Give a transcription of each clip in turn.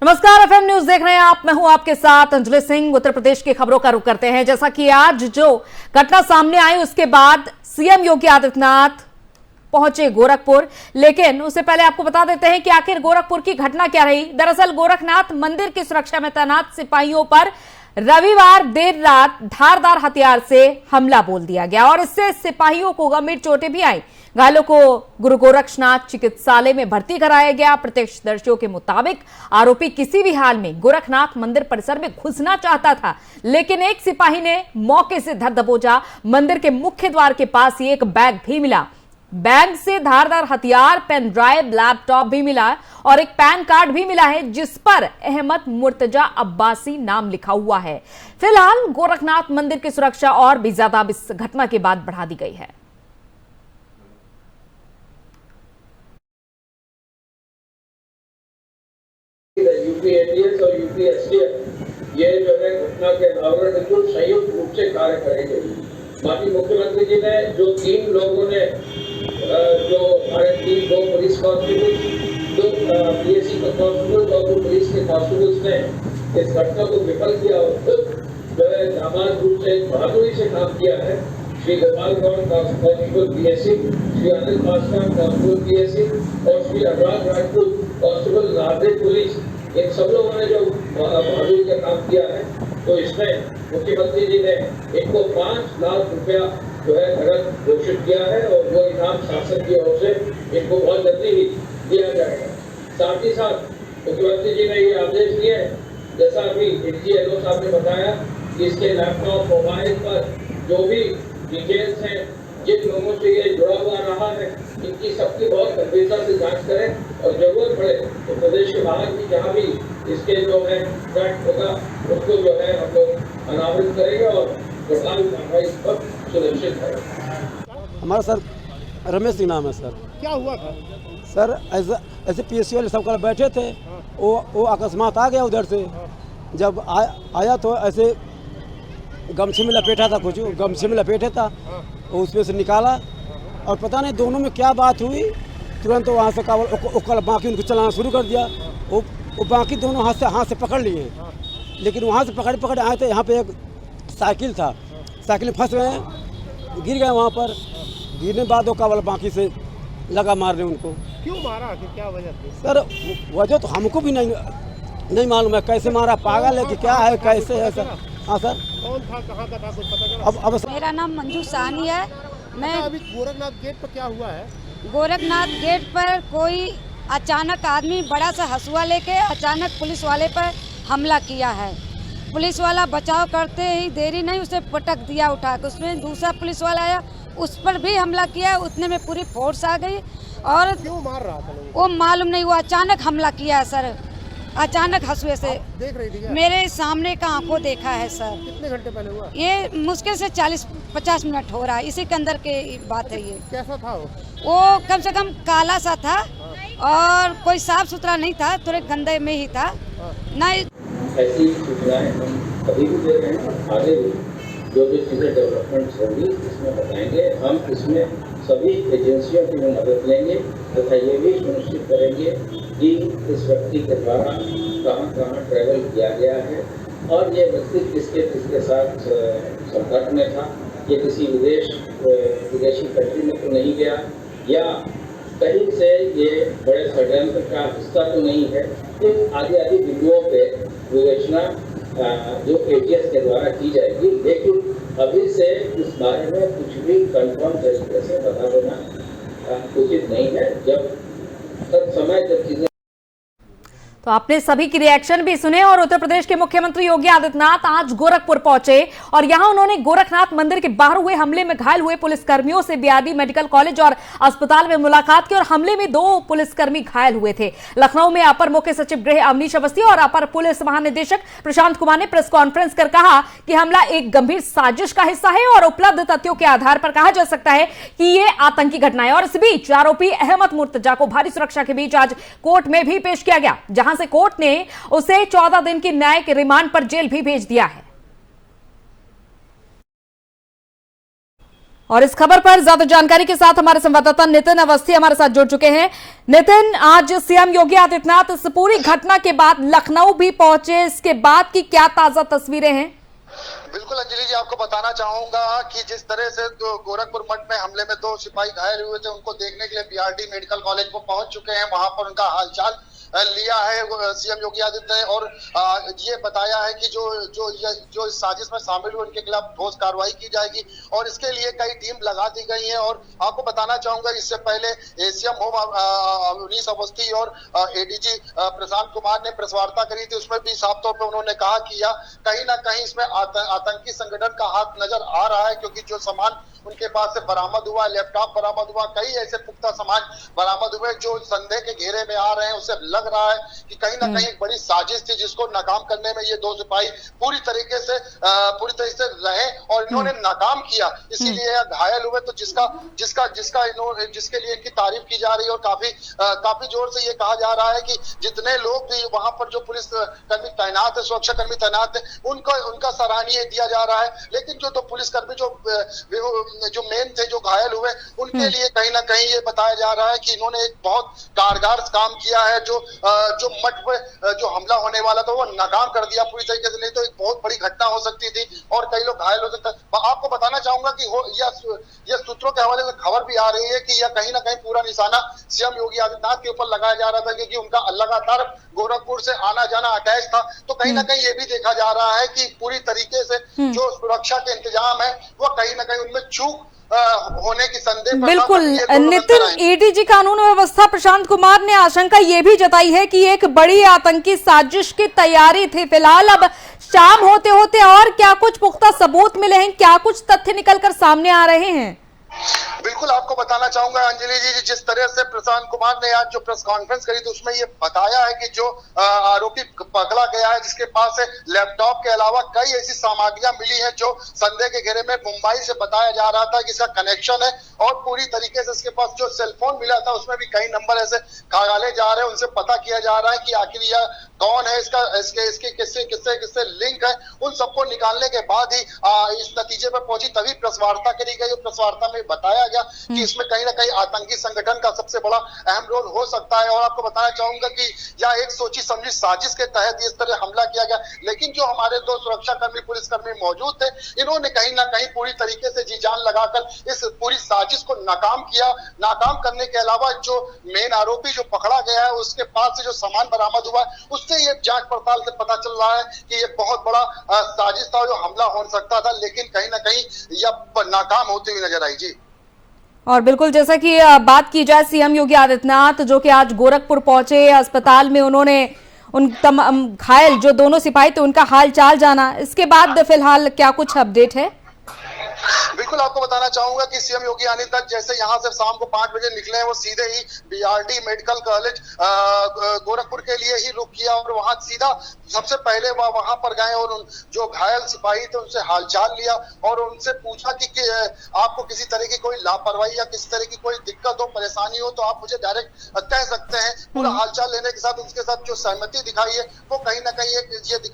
नमस्कार, FM news देख रहे हैं आप। मैं हूं आपके साथ अंजलि सिंह। उत्तर प्रदेश की खबरों का रुख करते हैं। जैसा कि आज जो घटना सामने आई उसके बाद सीएम योगी आदित्यनाथ पहुंचे गोरखपुर, लेकिन उससे पहले आपको बता देते हैं कि आखिर गोरखपुर की घटना क्या रही। दरअसल गोरखनाथ मंदिर की सुरक्षा में तैनात सिपाहियों पर रविवार देर रात धारदार हथियार से हमला बोल दिया गया और इससे सिपाहियों को गंभीर चोटें भी आई। घायलों को गुरु गोरक्षनाथ चिकित्सालय में भर्ती कराया गया। प्रत्यक्षदर्शियों के मुताबिक आरोपी किसी भी हाल में गोरखनाथ मंदिर परिसर में घुसना चाहता था, लेकिन एक सिपाही ने मौके से धर दबोचा। मंदिर के मुख्य द्वार के पास ही एक बैग भी मिला। बैग से धारदार हथियार, पेन ड्राइव, लैपटॉप भी मिला और एक पैन कार्ड भी मिला है जिस पर अहमद मुर्तजा अब्बासी नाम लिखा हुआ है। फिलहाल गोरखनाथ मंदिर की सुरक्षा और भी ज्यादा इस घटना के बाद बढ़ा दी गई है। यूपी एटीएस और यूपी एसटीएफ ये जो है घटना के अनावरण हेतु संयुक्त रूप से कार्य करेंगे। बाकी मुख्यमंत्री जी ने जो 3 लोगों ने जो हमारे 2 पुलिस कांस्टेबल, 2 पीएससी कांस्टेबल और 2 पुलिस के कांस्टेबल्स ने इस घटना को विफल किया और खुद जो है जाबाज रूप से बहादुरी से काम किया है। Shri Gopal Gaur constable PSC, Shri Anil Paswan constable PSC और श्री अनुराग राजपूत कांस्टेबल नागरिक पुलिस, इन सब लोगों ने जो बहादुरी का काम किया है। तो इसमें मुख्यमंत्री जी ने इनको 5 लाख रुपया जो है नगद घोषित किया है और वो इनाम शासन की ओर से इनको बहुत जल्दी ही दिया जाएगा। साथ ही साथ मुख्यमंत्री जी ने ये आदेश दिए, जैसा अभी डीजी एलओ साहब ने बताया कि इसके लैपटॉप, मोबाइल पर जो भी डिटेल्स हैं, जिन लोगों से ये जुड़ा हुआ रहा है, इनकी सबकी बहुत गंभीरता से जांच करें और जरूरत पड़े तो प्रदेश के बाहर भी जहाँ भी इसके जो है ट्रैक होगा उसको जो है हम लोग अनावृत करेंगे और प्रभावी कार्रवाई पर सुनिश्चित करेंगे। हमारा सर रमेश सिंह नाम है सर। क्या हुआ था सर? ऐसे पीएससी वाले सब कल बैठे थे, वो अकस्मात आ गया उधर से। जब आया तो ऐसे गमछे में लपेटा था, कुछ गमछे में लपेटा था, उसमें से निकाला और पता नहीं दोनों में क्या बात हुई। तुरंत वहाँ से कल बाकी उनको चलाना शुरू कर दिया। वो बाकी दोनों हाथ से पकड़ लिए, लेकिन वहाँ से पकड़ आए थे। यहाँ पे एक साइकिल था, साइकिल में फंस गए, गिर गए। वहाँ पर गिरने बाद वो कावल बाकी से लगा मारने उनको। क्यों मारा, क्या वजह थी सर? वजह तो हमको भी नहीं मालूम है, कैसे मारा, पागल है कि क्या है, कैसे है सर? हाँ सर। कौन था, कहाँ का था, कुछ पता चला? अब मेरा नाम मंजू साहनी है। मैं अभी गोरखनाथ गेट पर क्या हुआ है? गोरखनाथ गेट पर कोई अचानक आदमी बड़ा सा हंसुआ लेके अचानक पुलिस वाले पर हमला किया है। पुलिस वाला बचाव करते ही देरी नहीं, उसे पटक दिया उठा के। उसमें दूसरा पुलिस वाला आया, उस पर भी हमला किया। उतने में पूरी फोर्स आ गई और क्यों मार रहा था लोग? वो मालूम नहीं, वो अचानक हमला किया है सर, अचानक हंसुए से। देख रही थी क्या? मेरे सामने का आंखों देखा है सर। कितने घंटे पहले हुआ? ये मुश्किल से 40-50 मिनट हो रहा है, इसी के अंदर की बात है ये। कैसा था वो कम से कम काला सा था और कोई साफ सुथरा नहीं था, थोड़े गंदे में ही था। नहीं, ऐसी सूचनाएं हम कभी भी दे रहे हैं और आगे भी जो चीज़ें डेवलपमेंट्स होंगी इसमें बताएंगे। हम इसमें सभी एजेंसियों की मदद लेंगे तथा ये भी सुनिश्चित करेंगे कि इस व्यक्ति के द्वारा कहाँ ट्रैवल किया गया है और ये व्यक्ति किसके साथ संपर्क में था। ये किसी विदेशी कंट्री में तो नहीं गया या कहीं से ये बड़े षड्यंत्र का हिस्सा तो नहीं है। इन आदि बिंदुओं पे विवेचना जो एटीएस के द्वारा की जाएगी, लेकिन अभी से इस बारे में कुछ भी कंफर्म तरीके से बता देना उचित नहीं है। जब समय जब चीजें तो आपने सभी की रिएक्शन भी सुने और उत्तर प्रदेश के मुख्यमंत्री योगी आदित्यनाथ आज गोरखपुर पहुंचे और यहां उन्होंने गोरखनाथ मंदिर के बाहर हुए हमले में घायल हुए पुलिसकर्मियों से बीआरडी मेडिकल कॉलेज और अस्पताल में मुलाकात की और हमले में 2 पुलिसकर्मी घायल हुए थे। लखनऊ में अपर मुख्य सचिव गृह अवनीश अवस्थी और अपर पुलिस महानिदेशक प्रशांत कुमार ने प्रेस कॉन्फ्रेंस कर कहा कि हमला एक गंभीर साजिश का हिस्सा है और उपलब्ध तथ्यों के आधार पर कहा जा सकता है कि ये आतंकी घटना है। और इस बीच आरोपी अहमद मुर्तजा को भारी सुरक्षा के बीच आज कोर्ट में भी पेश किया गया, जहां से कोर्ट ने उसे 14 दिन की न्यायिक रिमांड पर जेल भी भेज दिया है। और इस खबर पर ज्यादा जानकारी के साथ हमारे संवाददाता नितिन अवस्थी हमारे साथ जुड़ चुके हैं। नितिन, आज सीएम योगी आदित्यनाथ इस पूरी घटना के बाद लखनऊ भी पहुंचे, इसके बाद की क्या ताजा तस्वीरें हैं? बिल्कुल अंजलि जी, आपको बताना चाहूंगा कि जिस तरह से गोरखपुर मठ में हमले में 2 सिपाही घायल हुए थे, उनको देखने के लिए बीआरडी मेडिकल कॉलेज को पहुंच चुके हैं। वहां पर उनका हालचाल लिया है सीएम योगी आदित्यनाथ ने और ये बताया है कि जो इस साजिश में शामिल हुए उनके खिलाफ ठोस कार्रवाई की जाएगी और इसके लिए कई टीम लगा दी गई है। और आपको बताना चाहूंगा, इससे पहले एसीएम होम अवनीश अवस्थी और एडीजी प्रशांत कुमार ने प्रेस वार्ता करी थी। उसमें भी साफ तौर पर उन्होंने कहा कि यह कहीं ना कहीं इसमें आतंकी संगठन का हाथ नजर आ रहा है, क्योंकि जो सामान उनके पास से बरामद हुआ, लैपटॉप बरामद हुआ, कई ऐसे पुख्ता सामान बरामद हुए जो संदेह के घेरे में आ रहे हैं। उससे लग रहा है कि कहीं ना कहीं एक बड़ी साजिश थी जिसको नाकाम करने में ये 2 सिपाही पूरी तरीके से रहे और इन्होंने नाकाम किया, इसीलिए घायल हुए। तो जिसके लिए इनकी तारीफ की जा रही है और काफी जोर से ये कहा जा रहा है कि जितने लोग भी वहां पर जो पुलिस कर्मी तैनात है, सुरक्षा कर्मी तैनात है, उनका सराहनीय दिया जा रहा है। लेकिन जो 2 पुलिसकर्मी जो मेन थे, जो घायल हुए, उनके लिए कहीं ना कहीं ये बताया जा रहा है कि इन्होंने एक बहुत कारगर काम किया है। जो मठ पे जो हमला होने वाला था वो नाकाम कर दिया पूरी तरीके से, नहीं तो एक बहुत बड़ी घटना हो सकती थी और कई लोग घायल हो सकते। आपको बताना चाहूंगा कि यह सूत्रों के हवाले से खबर भी आ रही है कि यह कहीं ना कहीं पूरा निशाना सीएम योगी आदित्यनाथ के ऊपर लगाया जा रहा था, क्योंकि उनका लगातार गोरखपुर से आना जाना अटैच था। तो कहीं ना कहीं ये भी देखा जा रहा है कि पूरी तरीके से जो सुरक्षा के इंतजाम है वो कहीं ना कहीं उनमें चूक होने की संदेह। बिल्कुल नितिन, एडीजी कानून व्यवस्था प्रशांत कुमार ने आशंका ये भी जताई है कि एक बड़ी आतंकी साजिश की तैयारी थी। फिलहाल अब शाम होते होते और क्या कुछ पुख्ता सबूत मिले हैं, क्या कुछ तथ्य निकलकर सामने आ रहे हैं? बिल्कुल आपको बताना चाहूंगा अंजलि जी, जिस तरह से प्रशांत कुमार ने आज जो प्रेस कॉन्फ्रेंस करी तो उसमें ये बताया है कि जो आरोपी पकड़ा गया है, जिसके पास से लैपटॉप के अलावा कई ऐसी सामग्रियां मिली हैं जो संदेह के घेरे में मुंबई से बताया जा रहा था कि इसका कनेक्शन है। और पूरी तरीके से इसके पास जो सेलफोन मिला था उसमें भी कई नंबर ऐसे खंगाले जा रहे हैं, उनसे पता किया जा रहा है कि आखिर यह कौन है, इसके किससे लिंक है। उन सबको निकालने के बाद ही इस नतीजे पर पहुंची, तभी प्रेस वार्ता करी गई। प्रेस वार्ता में बताया गया कि इसमें कहीं ना कहीं आतंकी संगठन का सबसे बड़ा अहम रोल हो सकता है। और आपको बताना चाहूंगा कि यह एक सोची समझी साजिश के तहत इस तरह हमला किया गया। लेकिन जो हमारे 2 सुरक्षाकर्मी पुलिसकर्मी मौजूद थे, इन्होंने कहीं ना कहीं पूरी तरीके से जी जान लगाकर इस पूरी साजिश को नाकाम किया। नाकाम करने के अलावा जो मेन आरोपी जो पकड़ा गया है उसके पास से जो सामान बरामद हुआ उससे ये जांच पड़ताल से पता चल रहा है कि ये बहुत बड़ा साजिश था, जो हमला हो सकता था, लेकिन कहीं ना कहीं यह नाकाम होती हुई नजर आई। जी और बिल्कुल जैसा कि बात की जाए सीएम योगी आदित्यनाथ जो कि आज गोरखपुर पहुंचे, अस्पताल में उन्होंने उन घायल जो 2 सिपाही थे उनका हाल चाल जाना, इसके बाद फिलहाल क्या कुछ अपडेट है? बिल्कुल आपको बताना चाहूंगा कि सीएम योगी आदित्यनाथ जैसे यहाँ से शाम को 5 बजे निकले हैं, वो सीधे ही बीआरडी मेडिकल कॉलेज गोरखपुर के लिए ही रुक किया और वहां सीधा सबसे पहले वहां पर गए और जो घायल सिपाही थे उनसे हालचाल लिया और उनसे पूछा कि आपको किसी तरह की कोई लापरवाही या किसी तरह की कोई दिक्कत हो, परेशानी हो तो आप मुझे डायरेक्ट कह सकते हैं। पूरा हालचाल लेने के साथ उनके साथ जो सहमति दिखाई है वो कहीं ना कहीं ये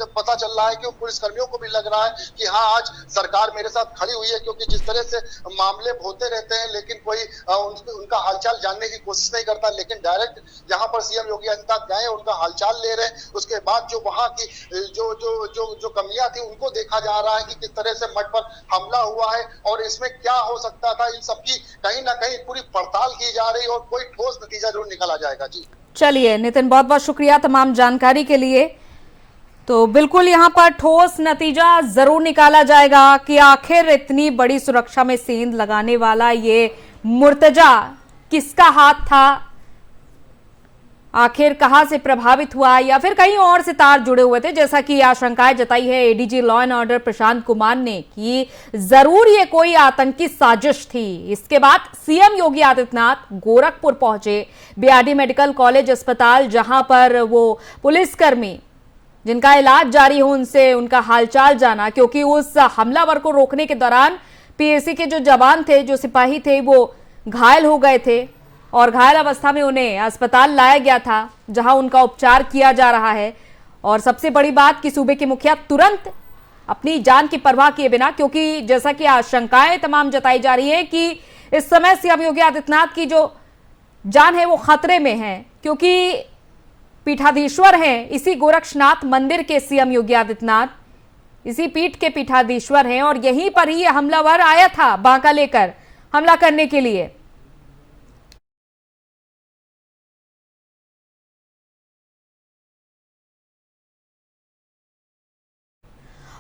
पता चल रहा है कि पुलिसकर्मियों को भी लग रहा है कि हाँ, आज सरकार मेरे साथ खड़ी हुई है, क्योंकि जिस तरह से मामले होते रहते हैं लेकिन कोई उनका हालचाल जानने की कोशिश नहीं करता, लेकिन डायरेक्ट यहाँ पर सीएम योगी आदित्यनाथ गए, उनका हालचाल ले रहे हैं। उसके बाद जो वहां की जो कमियां थी उनको देखा जा रहा है कि किस तरह से मठ पर हमला हुआ है और इसमें क्या हो सकता था, इन सबकी कहीं ना कहीं पूरी पड़ताल की जा रही है और कोई ठोस नतीजा जरूर निकला जाएगा। जी चलिए नितिन, बहुत बहुत शुक्रिया तमाम जानकारी के लिए। तो बिल्कुल यहाँ पर ठोस नतीजा जरूर निकाला जाएगा कि आखिर इतनी बड़ी सुरक्षा में सेंध लगाने वाला ये मुर्तजा किसका हाथ था, आखिर कहां से प्रभावित हुआ या फिर कहीं और से तार जुड़े हुए थे, जैसा कि आशंकाएं जताई है ADG law and order Prashant Kumar ने कि जरूर ये कोई आतंकी साजिश थी। इसके बाद सीएम योगी आदित्यनाथ गोरखपुर पहुंचे, बीआरडी मेडिकल कॉलेज अस्पताल, जहां पर वो पुलिसकर्मी जिनका इलाज जारी हो उनसे उनका हालचाल जाना, क्योंकि उस हमलावर को रोकने के दौरान पीएसी के जो जवान थे, जो सिपाही थे, वो घायल हो गए थे और घायल अवस्था में उन्हें अस्पताल लाया गया था, जहां उनका उपचार किया जा रहा है। और सबसे बड़ी बात कि सूबे के मुखिया तुरंत अपनी जान की परवाह किए बिना, क्योंकि जैसा कि आशंकाएं तमाम जताई जा रही है कि इस समय सीएम योगी आदित्यनाथ की जो जान है वो खतरे में है, क्योंकि पीठाधीश्वर हैं इसी गोरक्षनाथ मंदिर के सीएम योगी आदित्यनाथ, इसी पीठ के पीठाधीश्वर हैं और यहीं पर ही हमलावर आया था बांका लेकर हमला करने के लिए।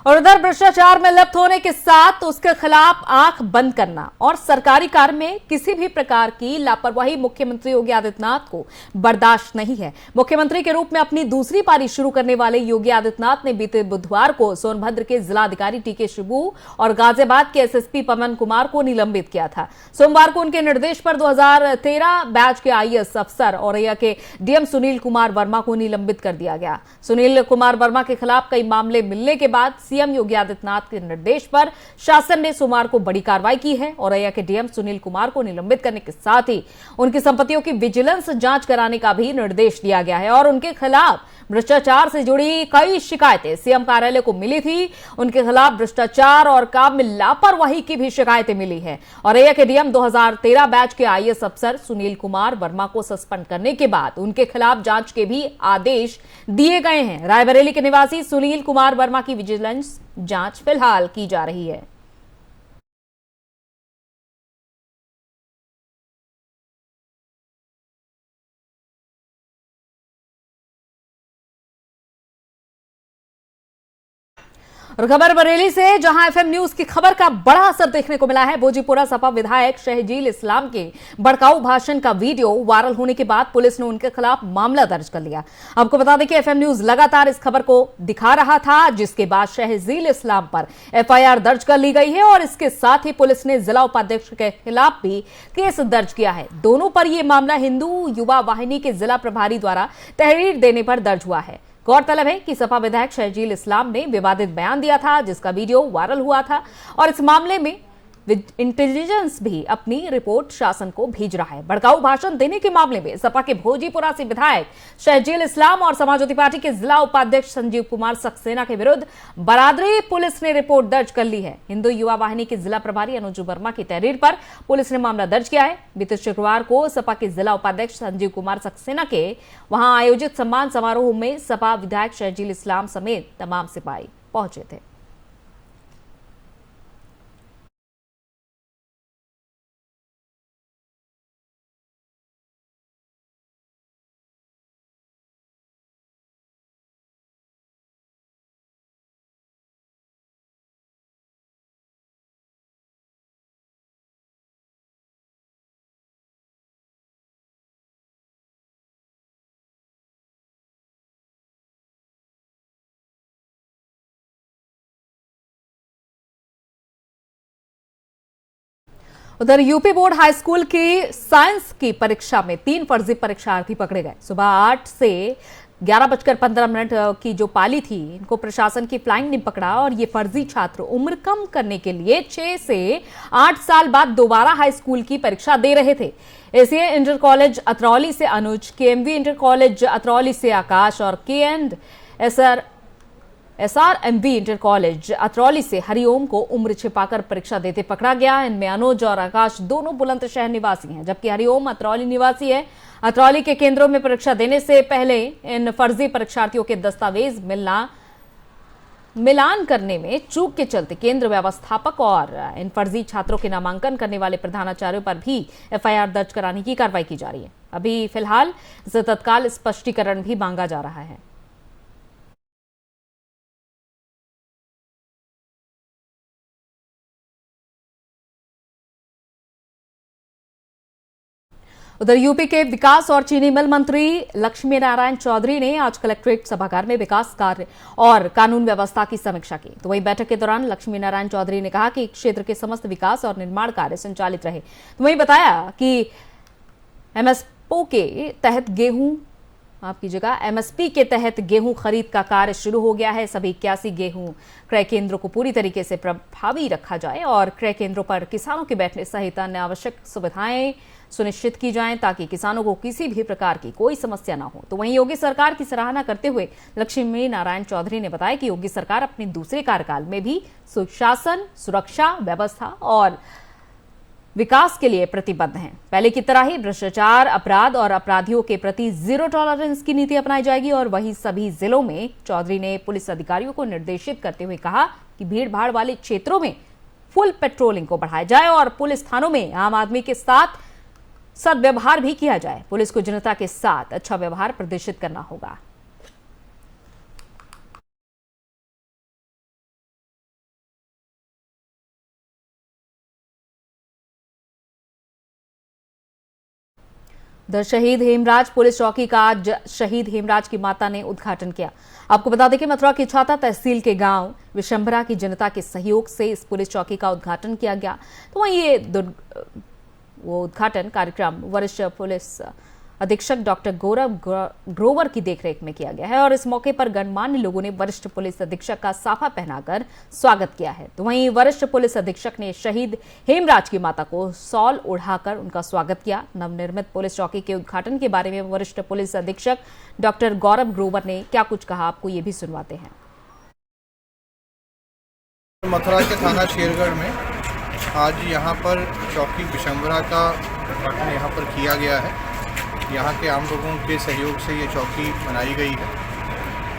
और उधर भ्रष्टाचार में लिप्त होने के साथ उसके खिलाफ आंख बंद करना और सरकारी कार्य में किसी भी प्रकार की लापरवाही मुख्यमंत्री योगी आदित्यनाथ को बर्दाश्त नहीं है। मुख्यमंत्री के रूप में अपनी दूसरी पारी शुरू करने वाले योगी आदित्यनाथ ने बीते बुधवार को सोनभद्र के जिलाधिकारी टीके शिबू और गाजियाबाद के एसएसपी पवन कुमार को निलंबित किया था। सोमवार को उनके निर्देश पर 2013 बैच के आईएएस अफसर औरैया के डीएम सुनील कुमार वर्मा को निलंबित कर दिया गया। सुनील कुमार वर्मा के खिलाफ कई मामले मिलने के बाद सीएम योगी आदित्यनाथ के निर्देश पर शासन ने सोमवार को बड़ी कार्रवाई की है। औरैया के डीएम सुनील कुमार को निलंबित करने के साथ ही उनकी संपत्तियों की विजिलेंस जांच कराने का भी निर्देश दिया गया है और उनके खिलाफ भ्रष्टाचार से जुड़ी कई शिकायतें सीएम कार्यालय को मिली थी। उनके खिलाफ भ्रष्टाचार और काम में लापरवाही की भी शिकायतें मिली है। औरैया के डीएम 2013 बैच के आईएएस अफसर सुनील कुमार वर्मा को सस्पेंड करने के बाद उनके खिलाफ जांच के भी आदेश दिए गए हैं। रायबरेली के निवासी सुनील कुमार वर्मा की विजिलेंस जांच फिलहाल की जा रही है। और खबर बरेली से, जहां एफएम न्यूज की खबर का बड़ा असर देखने को मिला है। भोजीपुरा सपा विधायक शहजील इस्लाम के भड़काऊ भाषण का वीडियो वायरल होने के बाद पुलिस ने उनके खिलाफ मामला दर्ज कर लिया। आपको बता दें कि एफएम न्यूज लगातार इस खबर को दिखा रहा था, जिसके बाद शहजील इस्लाम पर एफआईआर दर्ज कर ली गई है और इसके साथ ही पुलिस ने जिला उपाध्यक्ष के खिलाफ भी केस दर्ज किया है। दोनों पर यह मामला हिंदू युवा वाहिनी के जिला प्रभारी द्वारा तहरीर देने पर दर्ज हुआ है। गौरतलब है कि सपा विधायक शहजील इस्लाम ने विवादित बयान दिया था, जिसका वीडियो वायरल हुआ था और इस मामले में इंटेलिजेंस भी अपनी रिपोर्ट शासन को भेज रहा है। भड़काऊ भाषण देने के मामले में सपा के भोजीपुरा से विधायक शहजील इस्लाम और समाजवादी पार्टी के जिला उपाध्यक्ष संजीव कुमार सक्सेना के विरुद्ध बरादरी पुलिस ने रिपोर्ट दर्ज कर ली है। हिंदू युवा वाहिनी के जिला प्रभारी अनुज वर्मा की तहरीर पर पुलिस ने मामला दर्ज किया है। बीते शुक्रवार को सपा के जिला उपाध्यक्ष संजीव कुमार सक्सेना के वहां आयोजित सम्मान समारोह में सपा विधायक शहजील इस्लाम समेत तमाम सिपाही पहुंचे थे। उधर यूपी बोर्ड हाई स्कूल की साइंस की परीक्षा में 3 फर्जी परीक्षार्थी पकड़े गए। सुबह 8 से 11:15 की जो पाली थी, इनको प्रशासन की फ्लाइंग ने पकड़ा और ये फर्जी छात्र उम्र कम करने के लिए 6 से 8 साल बाद दोबारा हाई स्कूल की परीक्षा दे रहे थे। एसीए इंटर कॉलेज अतरौली से अनुज, केएमवी इंटर कॉलेज अतरौली से आकाश और एसआरएमवी इंटर कॉलेज अतरौली से हरिओम को उम्र छिपाकर परीक्षा देते पकड़ा गया। इनमें अनुज और आकाश दोनों बुलंदशहर निवासी हैं, जबकि हरिओम अतरौली निवासी है। अतरौली के केंद्रों में परीक्षा देने से पहले इन फर्जी परीक्षार्थियों के दस्तावेज मिलान करने में चूक के चलते केंद्र व्यवस्थापक और इन फर्जी छात्रों के नामांकन करने वाले प्रधानाचार्यों पर भी एफआईआर दर्ज कराने की कार्रवाई की जा रही है। अभी फिलहाल इसे तत्काल स्पष्टीकरण भी मांगा जा रहा है। उधर यूपी के विकास और चीनी मिल मंत्री लक्ष्मी नारायण चौधरी ने आज कलेक्ट्रेट सभागार में विकास कार्य और कानून व्यवस्था की समीक्षा की। तो वहीं बैठक के दौरान लक्ष्मी नारायण चौधरी ने कहा कि क्षेत्र के समस्त विकास और निर्माण कार्य संचालित रहे। तो वहीं बताया कि एमएसपी के तहत गेहूं माफ कीजिएगा, एमएसपी के तहत गेहूं खरीद का कार्य शुरू हो गया है। सभी 81 गेहूं क्रय केंद्रों को पूरी तरीके से प्रभावी रखा जाए और क्रय केंद्रों पर किसानों के बैठने सहित अन्य आवश्यक सुविधाएं सुनिश्चित की जाएं ताकि किसानों को किसी भी प्रकार की कोई समस्या न हो। तो वहीं योगी सरकार की सराहना करते हुए लक्ष्मी नारायण चौधरी ने बताया कि योगी सरकार अपने दूसरे कार्यकाल में भी सुशासन, सुरक्षा, व्यवस्था और विकास के लिए प्रतिबद्ध हैं। पहले की तरह ही भ्रष्टाचार, अपराध और अपराधियों के प्रति जीरो टॉलरेंस की नीति अपनाई जाएगी। और वहीं सभी जिलों में चौधरी ने पुलिस अधिकारियों को निर्देशित करते हुए कहा कि भीड़ भाड़ वाले क्षेत्रों में फुल पेट्रोलिंग को बढ़ाया जाए और पुलिस थानों में आम आदमी के साथ सद्व्यवहार भी किया जाए। पुलिस को जनता के साथ अच्छा व्यवहार प्रदर्शित करना होगा। उधर शहीद हेमराज पुलिस चौकी का आज शहीद हेमराज की माता ने उद्घाटन किया। आपको बता दें कि मथुरा की छाता तहसील के गांव विशंभरा की जनता के सहयोग से इस पुलिस चौकी का उद्घाटन किया गया। तो वहीं ये वो उद्घाटन कार्यक्रम वरिष्ठ पुलिस अधीक्षक डॉक्टर गौरव ग्रोवर की देखरेख में किया गया है और इस मौके पर गणमान्य लोगों ने वरिष्ठ पुलिस अधीक्षक का साफा पहनाकर स्वागत किया है। तो वहीं वरिष्ठ पुलिस अधीक्षक ने शहीद हेमराज की माता को शॉल ओढ़ाकर उनका स्वागत किया। नवनिर्मित पुलिस चौकी के उद्घाटन के बारे में वरिष्ठ पुलिस अधीक्षक डॉक्टर गौरव ग्रोवर ने क्या कुछ कहा, आपको ये भी सुनवाते हैं। मथुरा के थाना शेरगढ़ में आज यहाँ पर चौकी विशंभरा का उद्घाटन यहाँ पर किया गया है। यहाँ के आम लोगों के सहयोग से ये चौकी बनाई गई है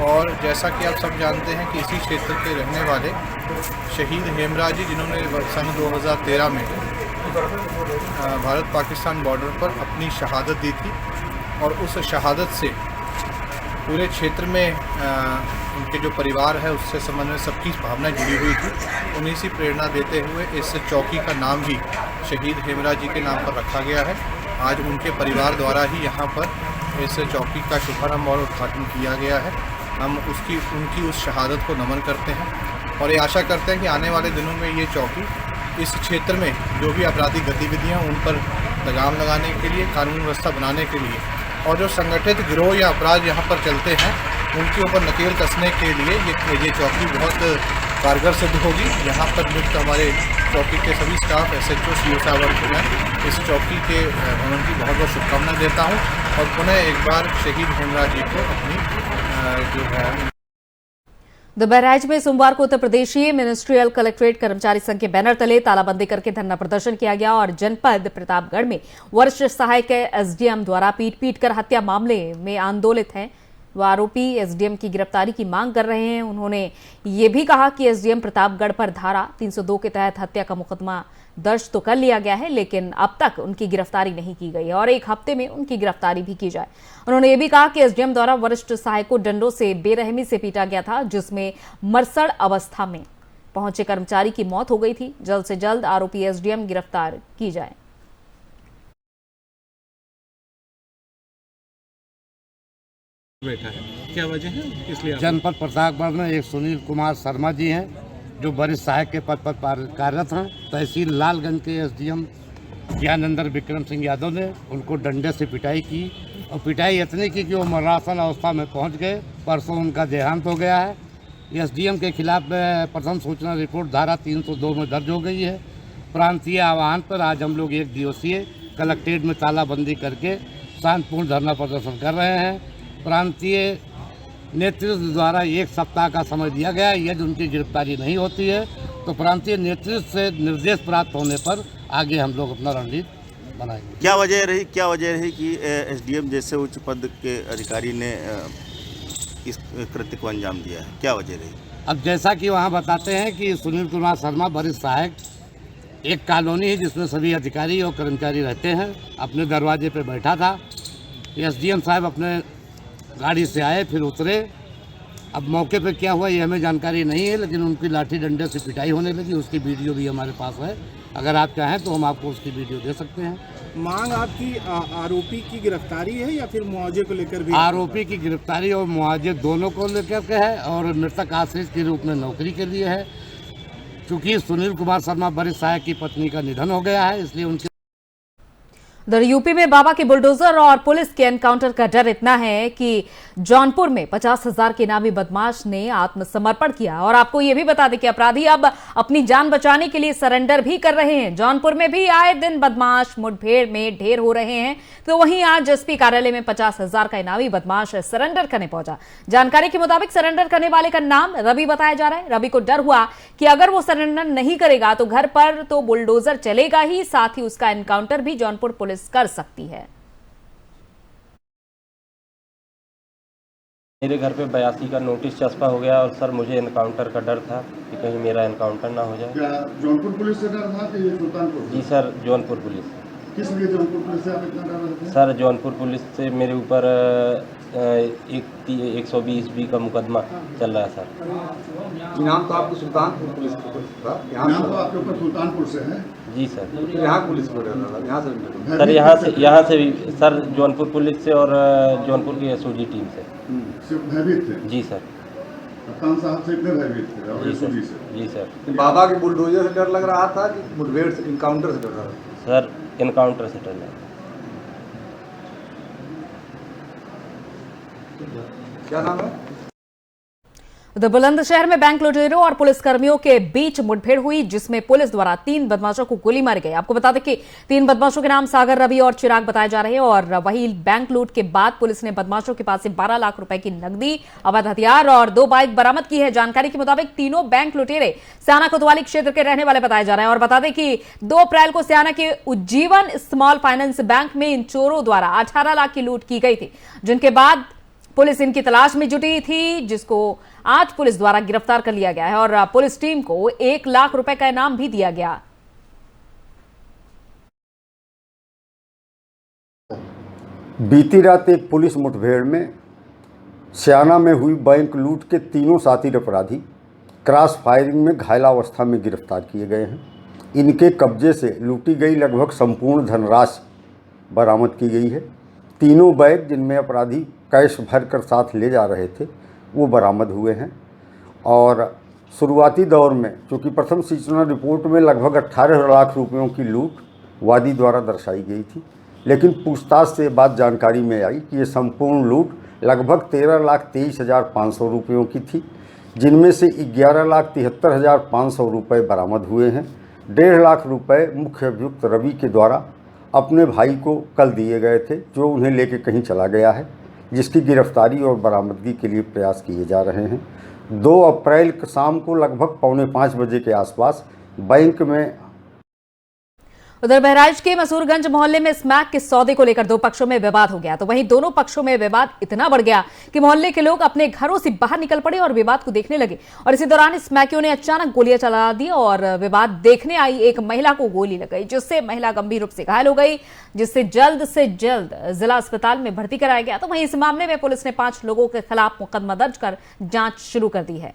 और जैसा कि आप सब जानते हैं कि इसी क्षेत्र के रहने वाले शहीद हेमराज जी, जिन्होंने सन 2013 में भारत पाकिस्तान बॉर्डर पर अपनी शहादत दी थी और उस शहादत से पूरे क्षेत्र में उनके जो परिवार है उससे संबंध में सबकी भावना जुड़ी हुई थी। उन्हीं से प्रेरणा देते हुए इस चौकी का नाम भी शहीद हेमराज जी के नाम पर रखा गया है। आज उनके परिवार द्वारा ही यहाँ पर इस चौकी का शुभारंभ और उद्घाटन किया गया है। हम उनकी उस शहादत को नमन करते हैं और ये आशा करते हैं कि आने वाले दिनों में ये चौकी इस क्षेत्र में जो भी आपराधिक गतिविधियाँ उन पर लगाम लगाने के लिए, कानून व्यवस्था बनाने के लिए और जो संगठित गिरोह या अपराध यहाँ पर चलते हैं उनके ऊपर नकेल कसने के लिए ये चौकी बहुत कारगर सिद्ध होगी। यहाँ पर नियुक्त हमारे चौकी के सभी स्टाफ, SHO, CO साहब को मैं इस चौकी के भवन की बहुत बहुत शुभकामनाएं देता हूँ और पुनः एक बार शहीद हेमराज जी को अपनी जो है। बहराइच में सोमवार को उत्तर प्रदेशीय मिनिस्ट्रियल कलेक्ट्रेट कर्मचारी संघ के बैनर तले तालाबंदी करके धरना प्रदर्शन किया गया और जनपद प्रतापगढ़ में वरिष्ठ सहायक SDM द्वारा पीट कर हत्या मामले में आंदोलित हैं। वो आरोपी SDM की गिरफ्तारी की मांग कर रहे हैं। उन्होंने ये भी कहा कि SDM प्रतापगढ़ पर धारा 302 के तहत हत्या का मुकदमा दर्ज तो कर लिया गया है लेकिन अब तक उनकी गिरफ्तारी नहीं की गई और 1 हफ्ते में उनकी गिरफ्तारी भी की जाए। उन्होंने ये भी कहा कि SDM द्वारा वरिष्ठ सहायक को डंडों से बेरहमी से पीटा गया था जिसमें मरसड़ अवस्था में पहुंचे कर्मचारी की मौत हो गई थी। जल्द से जल्द आरोपी SDM गिरफ्तार की जाए। बैठा है, क्या वजह है, इसलिए जनपद प्रतापगढ़ में एक सुनील कुमार शर्मा जी हैं जो वरिष्ठ सहायक के पद पर कार्यरत हैं। तहसील लालगंज के SDM ज्ञानेंद्र विक्रम सिंह यादव ने उनको डंडे से पिटाई की और पिटाई इतनी की कि वो मरणासन अवस्था में पहुंच गए। परसों उनका देहांत हो गया है। SDM के खिलाफ प्रथम सूचना रिपोर्ट धारा 302 में दर्ज हो गई है। प्रांतीय आह्वान पर आज हम लोग 1 दिवसीय कलेक्ट्रेट में तालाबंदी करके शांतिपूर्ण धरना प्रदर्शन कर रहे हैं। प्रांतीय नेतृत्व द्वारा 1 सप्ताह का समय दिया गया है। यदि उनकी गिरफ्तारी नहीं होती है तो प्रांतीय नेतृत्व से निर्देश प्राप्त होने पर आगे हम लोग अपना रणनीति बनाएंगे। क्या वजह रही कि SDM जैसे उच्च पद के अधिकारी ने इस कृत्य को अंजाम दिया है, क्या वजह रही? अब जैसा कि वहाँ बताते हैं कि सुनील कुमार शर्मा वरिष्ठ सहायक एक कॉलोनी है जिसमें सभी अधिकारी और कर्मचारी रहते हैं, अपने दरवाजे पर बैठा था। SDM साहब अपने गाड़ी से आए, फिर उतरे। अब मौके पे क्या हुआ ये हमें जानकारी नहीं है लेकिन उनकी लाठी डंडे से पिटाई होने लगी। उसकी वीडियो भी हमारे पास है, अगर आप चाहें तो हम आपको उसकी वीडियो दे सकते हैं। मांग आपकी आरोपी की गिरफ्तारी है या फिर मुआवजे को लेकर भी? आरोपी की गिरफ्तारी और मुआवजे दोनों को लेकर के है और मृतक आश्रित के रूप में नौकरी के लिए है। चूँकि सुनील कुमार शर्मा वरिष्ठ सहायक की पत्नी का निधन हो गया है इसलिए उनके उधर यूपी में बाबा के बुलडोजर और पुलिस के एनकाउंटर का डर इतना है कि जौनपुर में 50,000 के इनामी बदमाश ने आत्मसमर्पण किया। और आपको यह भी बता दें कि अपराधी अब अपनी जान बचाने के लिए सरेंडर भी कर रहे हैं। जौनपुर में भी आए दिन बदमाश मुठभेड़ में ढेर हो रहे हैं, तो वहीं आज एसपी कार्यालय में 50,000 का इनामी बदमाश सरेंडर करने पहुंचा। जानकारी के मुताबिक सरेंडर करने वाले का नाम रवि बताया जा रहा है। रवि को डर हुआ कि अगर वो सरेंडर नहीं करेगा तो घर पर तो बुलडोजर चलेगा ही, साथ ही उसका एनकाउंटर भी जौनपुर पुलिस कर सकती है। मेरे घर पे 82 का नोटिस चस्पा हो गया और सर मुझे एनकाउंटर का डर था कि कहीं मेरा एनकाउंटर ना हो जाए। क्या जौनपुर पुलिस से डर था कि सुल्तानपुर? जी सर, जौनपुर पुलिस से। किस लिए जौनपुर पुलिस से आप इतना डर रहे थे? सर जौनपुर पुलिस से मेरे ऊपर 120 का मुकदमा चल रहा है सर। नाम तो आपको सुल्तानपुर पुलिस का, नाम तो आपके ऊपर सुल्तानपुर से है? जी सर। यहाँ पुलिस को डर रहा था, यहाँ से सर यहाँ से भी सर, जौनपुर पुलिस से और जौनपुर की एसओजी टीम से। सिर्फ भयभीत थे? जी सर। कप्तान साहब से इतने भयभीत थे और एसओजी से? जी सर। बाबा के बुलडोजर से डर लग रहा था कि मुठभेड़ से, इनकाउंटर से डर रहा था? सर एनकाउंटर से डर लगा। क्या नाम है? उधर बुलंदशहर में बैंक लुटेरों और पुलिसकर्मियों के बीच मुठभेड़ हुई, जिसमें पुलिस द्वारा 3 बदमाशों को गोली मारी गई। आपको बता दें कि 3 बदमाशों के नाम सागर, रवि और चिराग बताए जा रहे हैं। और वही बैंक लूट के बाद पुलिस ने बदमाशों के पास से 12 लाख रुपए की नकदी, अवैध हथियार और 2 बाइक बरामद की है। जानकारी के मुताबिक तीनों बैंक लुटेरे स्याना कोतवाली क्षेत्र के रहने वाले बताए जा रहे हैं। और बता दें कि 2 अप्रैल को स्याना के उज्जीवन स्मॉल फाइनेंस बैंक में इन चोरों द्वारा 18 लाख की लूट की गई थी, जिनके बाद पुलिस इनकी तलाश में जुटी थी, जिसको आज पुलिस द्वारा गिरफ्तार कर लिया गया है। और पुलिस टीम को 1 लाख रुपए का इनाम भी दिया गया। बीती रात एक पुलिस मुठभेड़ में स्याना में हुई बैंक लूट के तीनों साथी अपराधी क्रॉस फायरिंग में घायलावस्था में गिरफ्तार किए गए हैं। इनके कब्जे से लूटी गई लगभग संपूर्ण धनराशि बरामद की गई है। तीनों बैग जिनमें अपराधी कैश भरकर साथ ले जा रहे थे वो बरामद हुए हैं। और शुरुआती दौर में चूँकि प्रथम सूचना रिपोर्ट में लगभग 18 लाख रुपयों की लूट वादी द्वारा दर्शाई गई थी, लेकिन पूछताछ से बात जानकारी में आई कि ये संपूर्ण लूट लगभग 13,23,500 रुपयों की थी, जिनमें से 11,73,500 रुपये बरामद हुए हैं। 1.5 लाख रुपये मुख्य अभियुक्त रवि के द्वारा अपने भाई को कल दिए गए थे, जो उन्हें लेके कहीं चला गया है, जिसकी गिरफ्तारी और बरामदगी के लिए प्रयास किए जा रहे हैं। 2 अप्रैल शाम को लगभग 4:45 बजे के आसपास बैंक में उधर बहराइच के मसूरगंज मोहल्ले में स्मैक के सौदे को लेकर 2 पक्षों में विवाद हो गया। तो वहीं दोनों पक्षों में विवाद इतना बढ़ गया कि मोहल्ले के लोग अपने घरों से बाहर निकल पड़े और विवाद को देखने लगे। और इसी दौरान स्मैकियों ने अचानक गोलियां चला दी और विवाद देखने आई एक महिला को गोली लग गई, जिससे महिला गंभीर रूप से घायल हो गई, जिससे जल्द से जल्द जिला अस्पताल में भर्ती कराया गया। तो वहीं इस मामले में पुलिस ने 5 लोगों के खिलाफ मुकदमा दर्ज कर जांच शुरू कर दी है।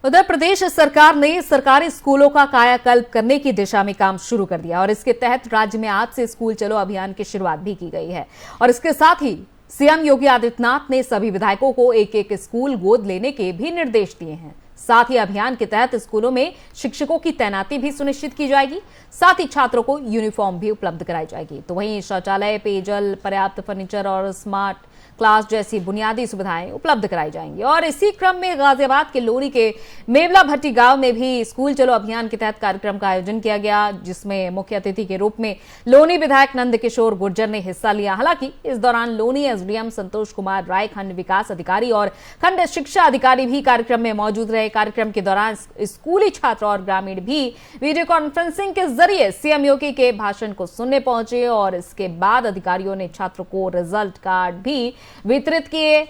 उधर प्रदेश सरकार ने सरकारी स्कूलों का कायाकल्प करने की दिशा में काम शुरू कर दिया और इसके तहत राज्य में आज से स्कूल चलो अभियान की शुरुआत भी की गई है। और इसके साथ ही सीएम योगी आदित्यनाथ ने सभी विधायकों को एक स्कूल गोद लेने के भी निर्देश दिए हैं। साथ ही अभियान के तहत स्कूलों में शिक्षकों की तैनाती भी सुनिश्चित की जाएगी, साथ ही छात्रों को यूनिफॉर्म भी उपलब्ध कराई जाएगी। तो वहीं शौचालय, पेयजल, पर्याप्त फर्नीचर और स्मार्ट क्लास जैसी बुनियादी सुविधाएं उपलब्ध कराई जाएंगी। और इसी क्रम में गाजियाबाद के लोनी के मेवला भट्टी गांव में भी स्कूल चलो अभियान के तहत कार्यक्रम का आयोजन किया गया, जिसमें मुख्य अतिथि के रूप में लोनी विधायक नंद किशोर गुर्जर ने हिस्सा लिया। हालांकि इस दौरान लोनी एसडीएम संतोष कुमार राय, खंड विकास अधिकारी और खंड शिक्षा अधिकारी भी कार्यक्रम में मौजूद रहे। कार्यक्रम के दौरान स्कूली छात्र और ग्रामीण भी वीडियो कॉन्फ्रेंसिंग के जरिए सीएम योगी के भाषण को सुनने पहुंचे और इसके बाद अधिकारियों ने छात्रों को रिजल्ट कार्ड भी वितरित किए।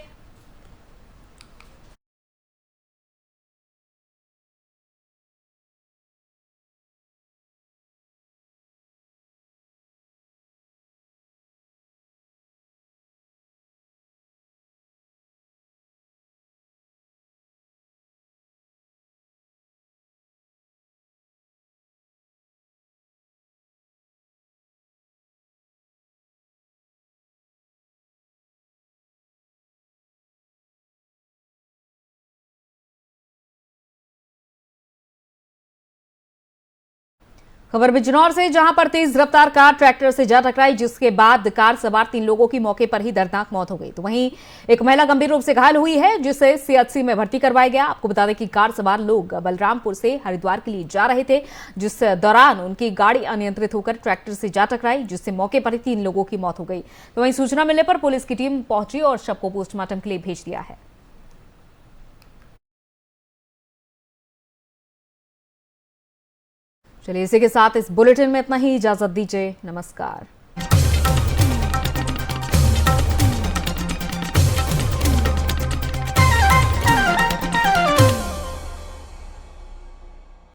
खबर बिजनौर से, जहां पर तेज रफ्तार कार ट्रैक्टर से जा टकराई, जिसके बाद कार सवार 3 लोगों की मौके पर ही दर्दनाक मौत हो गई। तो वहीं एक महिला गंभीर रूप से घायल हुई है, जिसे सीएचसी में भर्ती करवाया गया। आपको बता दें कि कार सवार लोग बलरामपुर से हरिद्वार के लिए जा रहे थे, जिस दौरान उनकी गाड़ी अनियंत्रित होकर ट्रैक्टर से जा टकराई, जिससे मौके पर ही 3 लोगों की मौत हो गई। तो वहीं सूचना मिलने पर पुलिस की टीम पहुंची और शव को पोस्टमार्टम के लिए भेज दिया है। चलिए, इसी के साथ इस बुलेटिन में इतना ही। इजाजत दीजिए, नमस्कार।